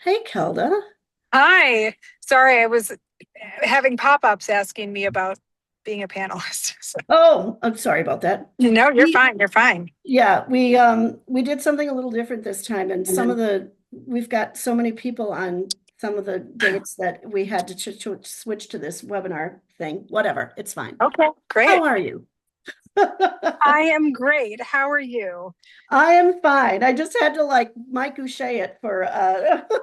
Hey, Kelda. Hi. Sorry, I was having pop-ups asking me about being a panelist. So, Oh, I'm sorry about that. no, you're We, fine. You're fine. we did something a little different this time, and we've got so many people on some of the dates that we had to switch to this webinar thing. Whatever, it's fine. Okay, How great. are you? I am great. How are you? I am fine. I just had to like Mike Uche it for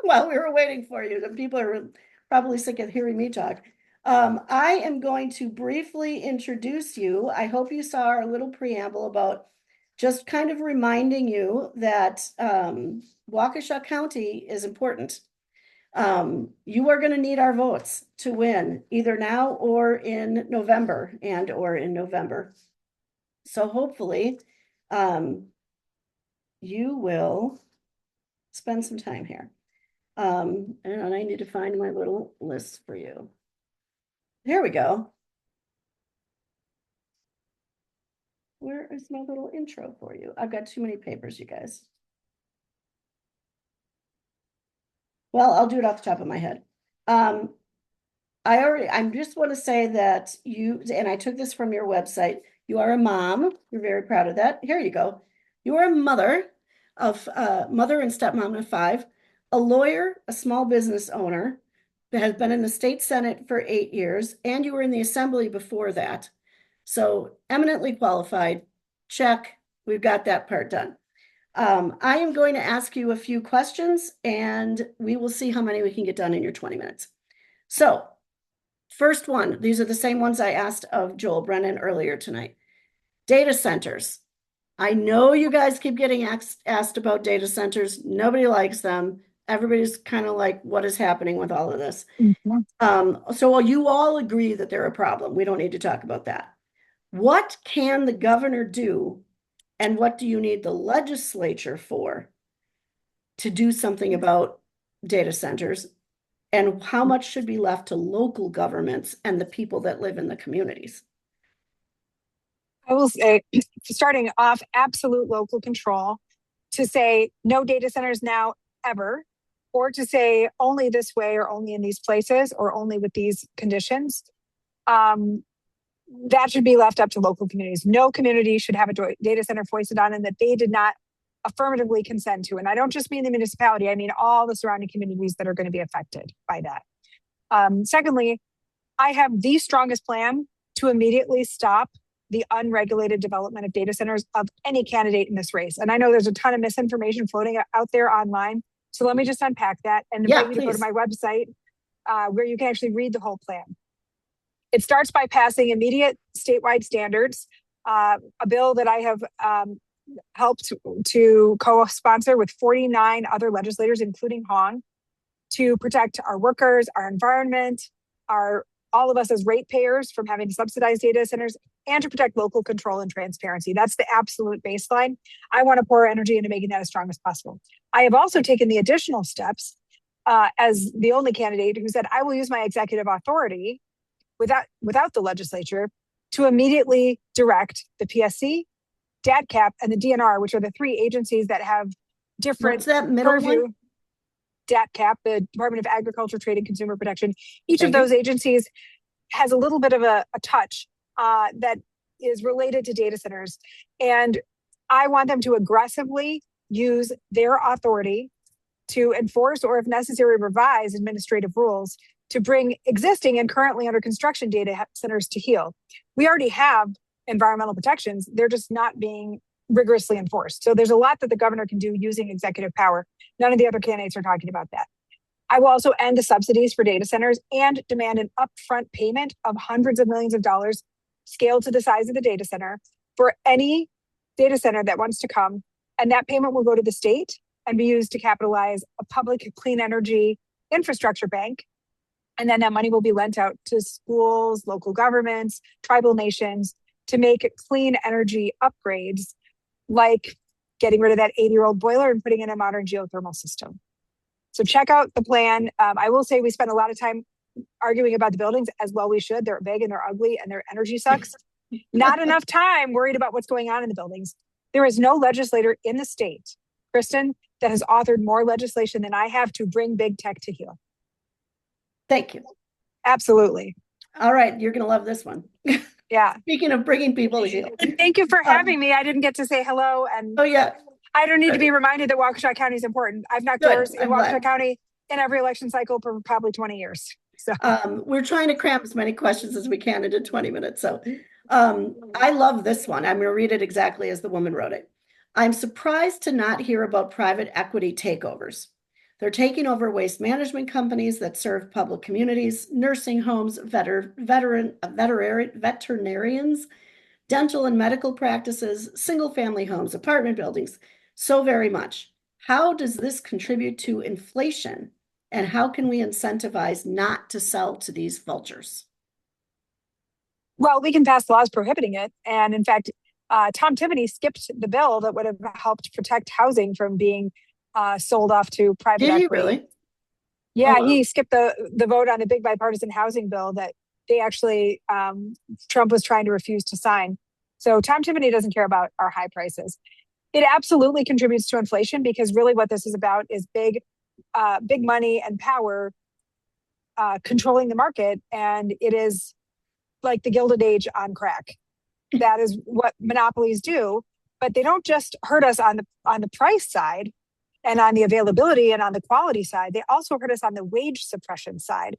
while we were waiting for you. The people are probably sick of hearing me talk. I am going to briefly introduce you. I hope you saw our little preamble about just kind of reminding you that Waukesha County is important. You are going to need our votes to win either now or in November or in November. So hopefully, um, you will spend some time here. And I need to find my little list for you. Here we go. Where is my little intro for you? I've got too many papers, you guys. Well, I'll do it off the top of my head. I just want to say that and I took this from your website. You are a mom. You're very proud of that. Here you go. You are a mother and stepmom of five, a lawyer, a small business owner that has been in the state Senate for 8 years, and you were in the assembly before that. So eminently qualified. Check. We've got that part done. I am going to ask you a few questions and we will see how many we can get done in your 20 minutes. So first one, these are the same ones I asked of Joel Brennan earlier tonight. Data centers. I know you guys keep getting asked about data centers. Nobody likes them. Everybody's kind of like, what is happening with all of this? Mhm. So you all agree that they're a problem. We don't need to talk about that. What can the governor do, and what do you need the legislature for to do something about data centers? And how much should be left to local governments and the people that live in the communities? I will say, starting off, absolute local control to say no data centers now ever, or to say only this way or only in these places or only with these conditions. Um, that should be left up to local communities. No community should have a data center foisted on them that they did not affirmatively consent to. And I don't just mean the municipality, I mean all the surrounding communities that are going to be affected by that. Secondly, I have the strongest plan to immediately stop the unregulated development of data centers of any candidate in this race. And I know there's a ton of misinformation floating out there online. So let me just unpack that and Yeah, invite you to go to please. my website where you can actually read the whole plan. It starts by passing immediate statewide standards, a bill that I have helped to co-sponsor with 49 other legislators, including Hong, to protect our workers, our environment, all of us as ratepayers from having to subsidize data centers, and to protect local control and transparency. That's the absolute baseline. I want to pour energy into making that as strong as possible. I have also taken the additional steps as the only candidate who said, I will use my executive authority without the legislature to immediately direct the PSC, DADCAP, and the DNR, which are the three agencies that have What's different that middle one? purview. DATCAP, the Department of Agriculture, Trade, and Consumer Protection. Each of Thank those you. agencies has a little bit of a touch that is related to data centers. And I want them to aggressively use their authority to enforce or, if necessary, revise administrative rules to bring existing and currently under construction data centers to heel. We already have environmental protections. They're just not being rigorously enforced. So there's a lot that the governor can do using executive power. None of the other candidates are talking about that. I will also end the subsidies for data centers and demand an upfront payment of hundreds of millions of dollars scaled to the size of the data center for any data center that wants to come. And that payment will go to the state and be used to capitalize a public clean energy infrastructure bank. And then that money will be lent out to schools, local governments, tribal nations to make clean energy upgrades, like getting rid of that 80-year-old boiler and putting in a modern geothermal system. So check out the plan. I will say we spent a lot of time arguing about the buildings, as well we should. They're big and they're ugly and their energy sucks. Not enough time worried about what's going on in the buildings. There is no legislator in the state, Kristen, that has authored more legislation than I have to bring big tech to heel. Thank you. Absolutely. All right, you're going to love this one. Yeah. Speaking of bringing people to heel. Thank you for having me. I didn't get to say hello. And oh, yeah. I don't need to be reminded that Waukesha County is important. I've knocked Good. doors in Waukesha County in every election cycle for probably 20 years. So we're trying to cram as many questions as we can into 20 minutes. So I love this one. I'm going to read it exactly as the woman wrote it. I'm surprised to not hear about private equity takeovers. They're taking over waste management companies that serve public communities, nursing homes, veterinarians, dental and medical practices, single-family homes, apartment buildings, so very much. How does this contribute to inflation? And how can we incentivize not to sell to these vultures? Well, we can pass laws prohibiting it. And in fact, Tom Timoney skipped the bill that would have helped protect housing from being sold off to private Did equity. he really? Yeah, he skipped the vote on the big bipartisan housing bill that they actually, Trump was trying to refuse to sign. So Tom Timoney doesn't care about our high prices. It absolutely contributes to inflation because really what this is about is big money and power controlling the market. And it is like the Gilded Age on crack. That is what monopolies do, but they don't just hurt us on the price side and on the availability and on the quality side. They also hurt us on the wage suppression side.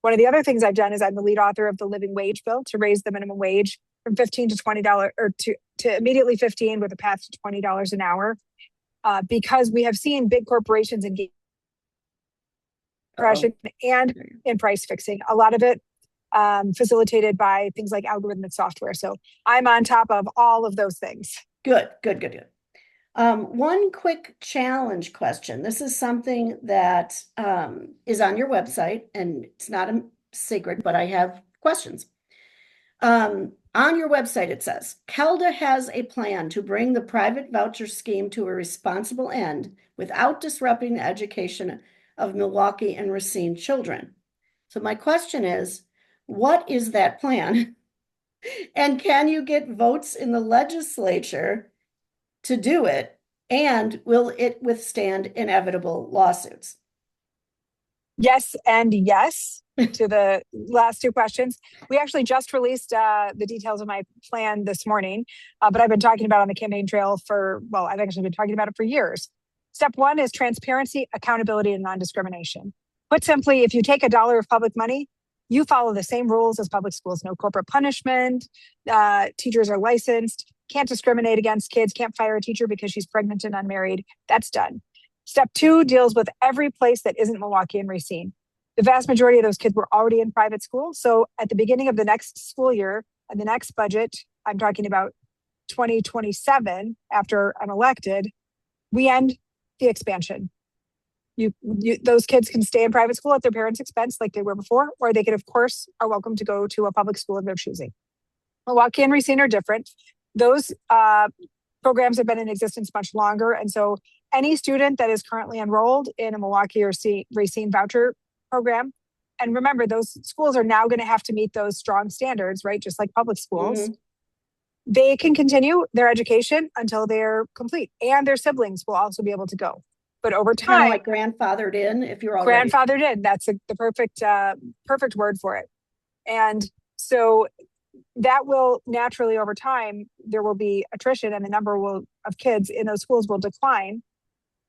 One of the other things I've done is I'm the lead author of the living wage bill to raise the minimum wage from $15 to $20 or to immediately $15 with a path to $20 an hour, because we have seen big corporations engage in suppression and in price fixing. A lot of it facilitated by things like algorithmic software. So I'm on top of all of those things. Good. One quick challenge question. This is something that is on your website, and it's not a secret, but I have questions. On your website, it says, Kelda has a plan to bring the private voucher scheme to a responsible end without disrupting the education of Milwaukee and Racine children. So my question is, what is that plan? And can you get votes in the legislature to do it? And will it withstand inevitable lawsuits? Yes, and yes to the last two questions. We actually just released the details of my plan this morning, but I've been talking about it on the campaign trail I've actually been talking about it for years. Step one is transparency, accountability, and non-discrimination. Put simply, if you take $1 of public money, you follow the same rules as public schools. No corporate punishment. Teachers are licensed. Can't discriminate against kids. Can't fire a teacher because she's pregnant and unmarried. That's done. Step two deals with every place that isn't Milwaukee and Racine. The vast majority of those kids were already in private school. So at the beginning of the next school year and the next budget, I'm talking about 2027, after I'm elected, we end the expansion. Those kids can stay in private school at their parents' expense like they were before, or they could, of course, are welcome to go to a public school of their choosing. Milwaukee and Racine are different. Those programs have been in existence much longer. And so any student that is currently enrolled in a Milwaukee or Racine voucher program, and remember, those schools are now going to have to meet those strong standards, right? Just like public schools. Mm-hmm. They can continue their education until they're complete, and their siblings will also be able to go. But over time, like grandfathered in, if you're already grandfathered in, that's the perfect word for it. And so that will naturally, over time, there will be attrition, and the number of kids in those schools will decline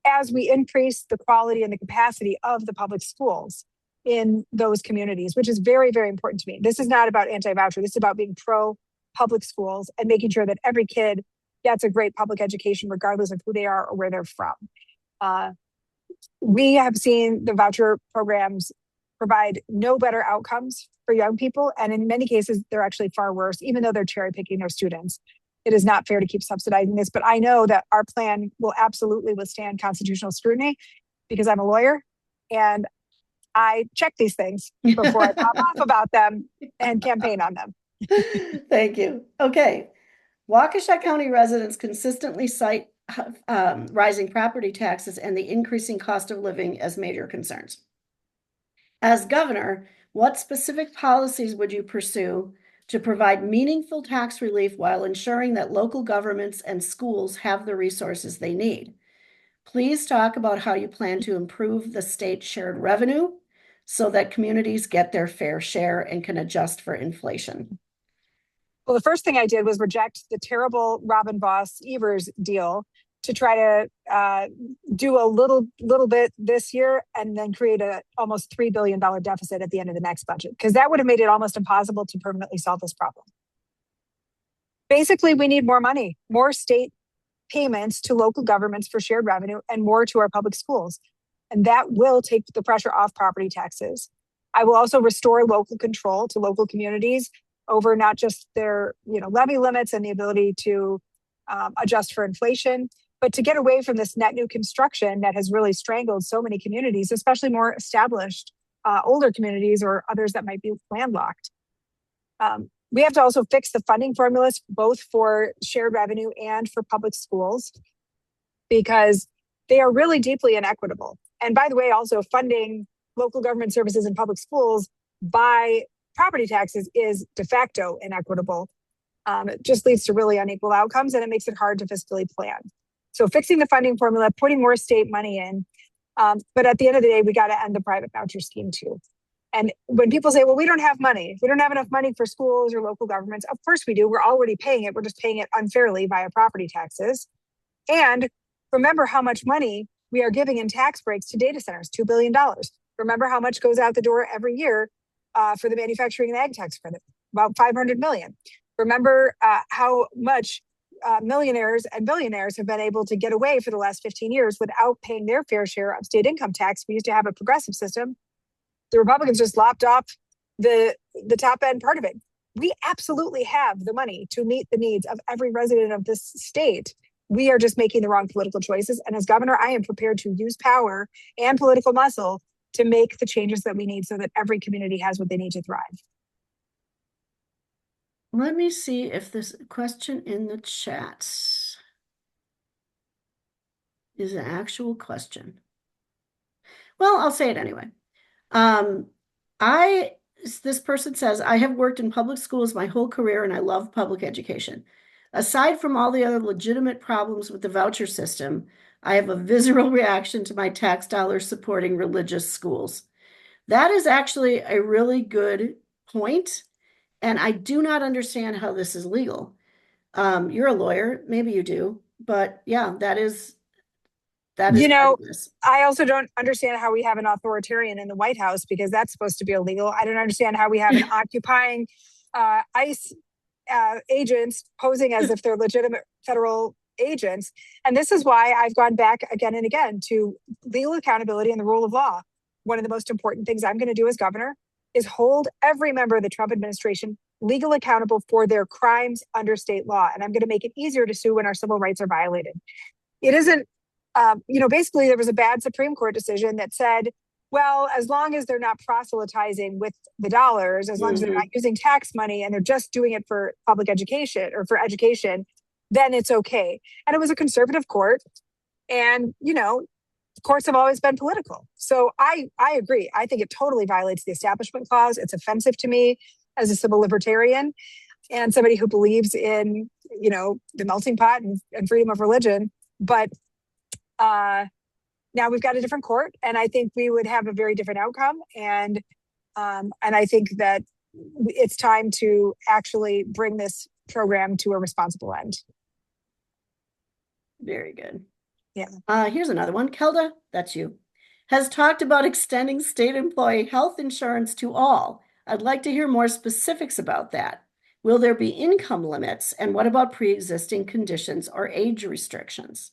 as we increase the quality and the capacity of the public schools in those communities, which is very, very important to me. This is not about anti-voucher. This is about being pro-public schools and making sure that every kid gets a great public education, regardless of who they are or where they're from. We have seen the voucher programs provide no better outcomes for young people. And in many cases, they're actually far worse, even though they're cherry picking their students. It is not fair to keep subsidizing this, but I know that our plan will absolutely withstand constitutional scrutiny because I'm a lawyer and I check these things before I pop off about them and campaign on them. Thank you. Okay. Waukesha County residents consistently cite rising property taxes and the increasing cost of living as major concerns. As governor, what specific policies would you pursue to provide meaningful tax relief while ensuring that local governments and schools have the resources they need? Please talk about how you plan to improve the state shared revenue so that communities get their fair share and can adjust for inflation. Well, the first thing I did was reject the terrible Robin Voss Evers deal to try to do a little bit this year and then create a almost $3 billion deficit at the end of the next budget, because that would have made it almost impossible to permanently solve this problem. Basically, we need more money, more state payments to local governments for shared revenue, and more to our public schools. And that will take the pressure off property taxes. I will also restore local control to local communities over not just their levy limits and the ability to adjust for inflation, but to get away from this net new construction that has really strangled so many communities, especially more established older communities or others that might be landlocked. We have to also fix the funding formulas, both for shared revenue and for public schools, because they are really deeply inequitable. And by the way, also funding local government services and public schools by property taxes is de facto inequitable. It just leads to really unequal outcomes, and it makes it hard to fiscally plan. So fixing the funding formula, putting more state money in, but at the end of the day, we got to end the private voucher scheme too. And when people say, well, we don't have money, we don't have enough money for schools or local governments, of course we do. We're already paying it. We're just paying it unfairly via property taxes. And remember how much money we are giving in tax breaks to data centers, $2 billion. Remember how much goes out the door every year for the manufacturing and ag tax credit, about $500 million. Remember how much millionaires and billionaires have been able to get away for the last 15 years without paying their fair share of state income tax. We used to have a progressive system. The Republicans just lopped off the top end part of it. We absolutely have the money to meet the needs of every resident of this state. We are just making the wrong political choices. And as governor, I am prepared to use power and political muscle to make the changes that we need so that every community has what they need to thrive. Let me see if this question in the chat is an actual question. Well, I'll say it anyway. This person says, I have worked in public schools my whole career and I love public education. Aside from all the other legitimate problems with the voucher system, I have a visceral reaction to my tax dollars supporting religious schools. That is actually a really good point, and I do not understand how this is legal. You're a lawyer, maybe you do, but yeah, that is I also don't understand how we have an authoritarian in the White House, because that's supposed to be illegal. I don't understand how we have an occupying ICE agents posing as if they're legitimate federal agents. And this is why I've gone back again and again to legal accountability and the rule of law. One of the most important things I'm going to do as governor is hold every member of the Trump administration legally accountable for their crimes under state law. And I'm going to make it easier to sue when our civil rights are violated. It isn't basically there was a bad Supreme Court decision that said, well, as long as they're not proselytizing with the dollars, as long as they're not using tax money and they're just doing it for public education or for education, then it's okay. And it was a conservative court. And, courts have always been political. So I agree. I think it totally violates the Establishment Clause. It's offensive to me as a civil libertarian and somebody who believes in, the melting pot and freedom of religion. But now we've got a different court, and I think we would have a very different outcome. And I think that it's time to actually bring this program to a responsible end. Very good. Yeah. Here's another one. Kelda, that's you, has talked about extending state employee health insurance to all. I'd like to hear more specifics about that. Will there be income limits? And what about pre-existing conditions or age restrictions?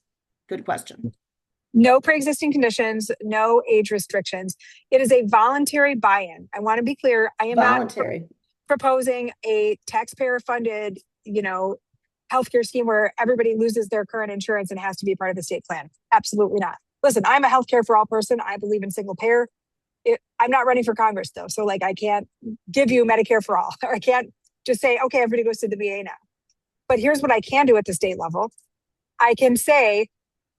Good question. No pre-existing conditions, no age restrictions. It is a voluntary buy-in. I want to be clear. I am voluntary. Not proposing a taxpayer-funded, healthcare scheme where everybody loses their current insurance and has to be part of the state plan. Absolutely not. Listen, I'm a healthcare for all person. I believe in single payer. I'm not running for Congress though. So I can't give you Medicare for all, or I can't just say, okay, everybody goes to the VA now. But here's what I can do at the state level. I can say,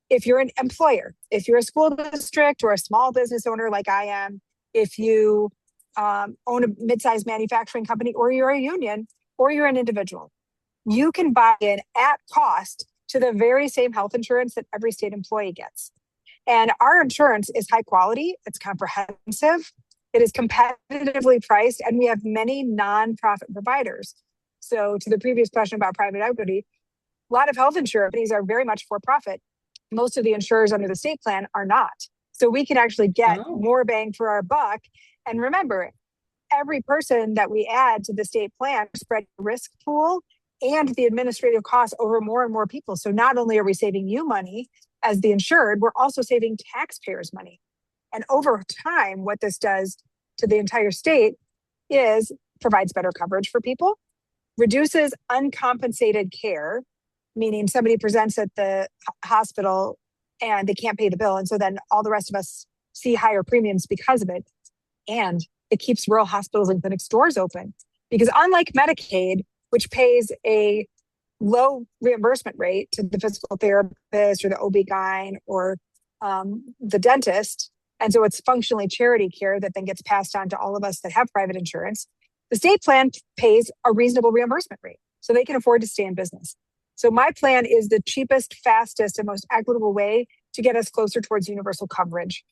if you're an employer, if you're a school district or a small business owner like I am, if you own a mid-sized manufacturing company, or you're a union, or you're an individual, you can buy in at cost to the very same health insurance that every state employee gets. And our insurance is high quality, it's comprehensive, it is competitively priced, and we have many nonprofit providers. So, to the previous question about private equity, a lot of health insurance companies are very much for profit. Most of the insurers under the state plan are not. So, we can actually get Oh, more bang for our buck. And remember, every person that we add to the state plan spread risk pool and the administrative costs over more and more people. So not only are we saving you money as the insured, we're also saving taxpayers money. And over time, what this does to the entire state is provides better coverage for people, reduces uncompensated care, meaning somebody presents at the hospital and they can't pay the bill. And so then all the rest of us see higher premiums because of it. And it keeps rural hospitals and clinics doors open, because unlike Medicaid, which pays a low reimbursement rate to the physical therapist or the OB-GYN or the dentist, and so it's functionally charity care that then gets passed on to all of us that have private insurance, the state plan pays a reasonable reimbursement rate so they can afford to stay in business. So my plan is the cheapest, fastest, and most equitable way to get us closer towards universal coverage.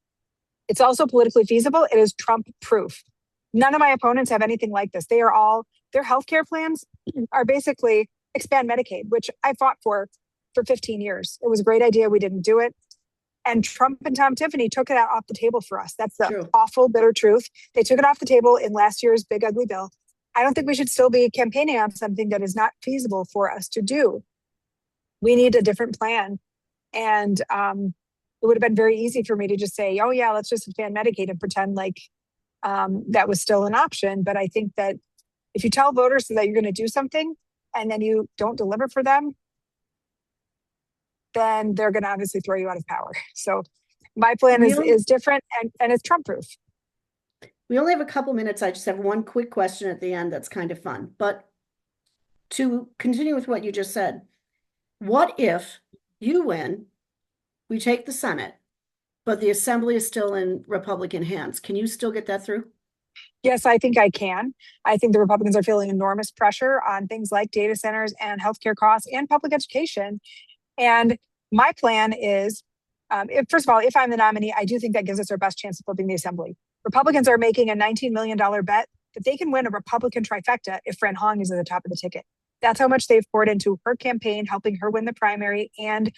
It's also politically feasible. It is Trump proof. None of my opponents have anything like this. Their healthcare plans are basically expand Medicaid, which I fought for 15 years. It was a great idea. We didn't do it. And Trump and Tom Tiffany took that off the table for us. That's the true. awful, bitter truth. They took it off the table in last year's big, ugly bill. I don't think we should still be campaigning on something that is not feasible for us to do. We need a different plan. And it would have been very easy for me to just say, oh, yeah, let's just expand Medicaid and pretend like that was still an option. But I think that if you tell voters that you're going to do something and then you don't deliver for them, then they're going to obviously throw you out of power. So my plan is different, and it's Trump proof. We only have a couple minutes. I just have one quick question at the end that's kind of fun. But to continue with what you just said, what if you win, we take the Senate, but the Assembly is still in Republican hands? Can you still get that through? Yes, I think I can. I think the Republicans are feeling enormous pressure on things like data centers and healthcare costs and public education. And my plan is, first of all, if I'm the nominee, I do think that gives us our best chance of flipping the Assembly. Republicans are making a $19 million bet that they can win a Republican trifecta if Fran Hong is at the top of the ticket. That's how much they've poured into her campaign, helping her win the primary and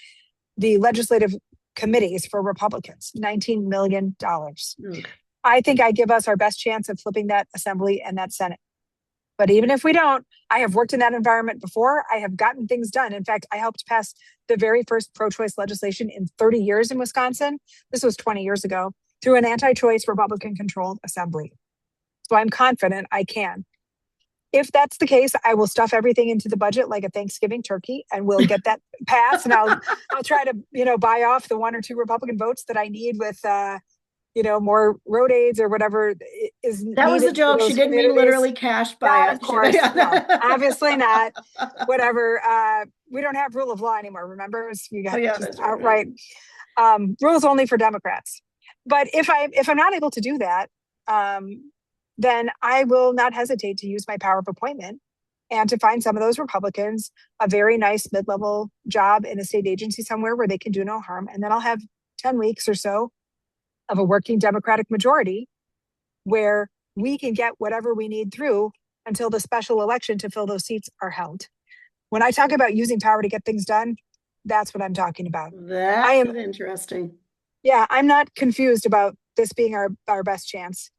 the legislative committees for Republicans. $19 million. I think I give us our best chance of flipping that Assembly and that Senate. But even if we don't, I have worked in that environment before. I have gotten things done. In fact, I helped pass the very first pro-choice legislation in 30 years in Wisconsin. This was 20 years ago, through an anti-choice Republican-controlled assembly. So I'm confident I can. If that's the case, I will stuff everything into the budget like a Thanksgiving turkey, and we'll get that passed. And I'll try to buy off the one or two Republican votes that I need with more road aids or whatever is needed. That was a joke. She didn't mean literally cash buy it. Of course, no, obviously not. Whatever. We don't have rule of law anymore. Remember, we got just outright rules only for Democrats. But if I'm not able to do that, then I will not hesitate to use my power of appointment and to find some of those Republicans a very nice mid-level job in a state agency somewhere where they can do no harm. And then I'll have 10 weeks or so of a working Democratic majority where we can get whatever we need through until the special election to fill those seats are held. When I talk about using power to get things done, that's what I'm talking about. That's interesting. Yeah, I'm not confused about this being our best chance.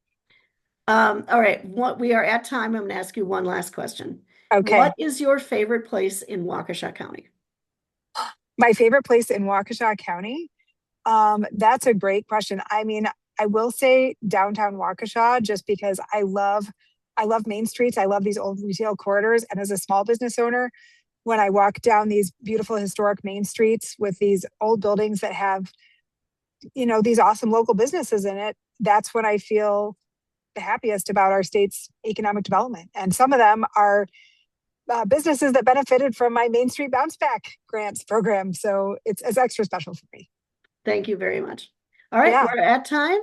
All right, we are at time. I'm going to ask you one last question. Okay. What is your favorite place in Waukesha County? My favorite place in Waukesha County? That's a great question. I mean, I will say downtown Waukesha, just because I love Main Streets. I love these old retail corridors. And as a small business owner, when I walk down these beautiful historic Main Streets with these old buildings that have, these awesome local businesses in it, that's when I feel the happiest about our state's economic development. And some of them are businesses that benefited from my Main Street Bounce Back grants program. So it's extra special for me. Thank you very much. All right, we're at time.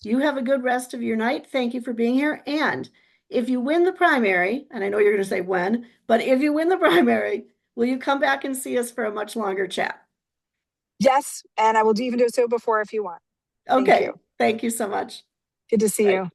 You have a good rest of your night. Thank you for being here. And if you win the primary, and I know you're going to say when, but if you win the primary, will you come back and see us for a much longer chat? Yes, and I will even do so before if you want. Thank Okay. you. Thank you so much. Good to see Bye. you.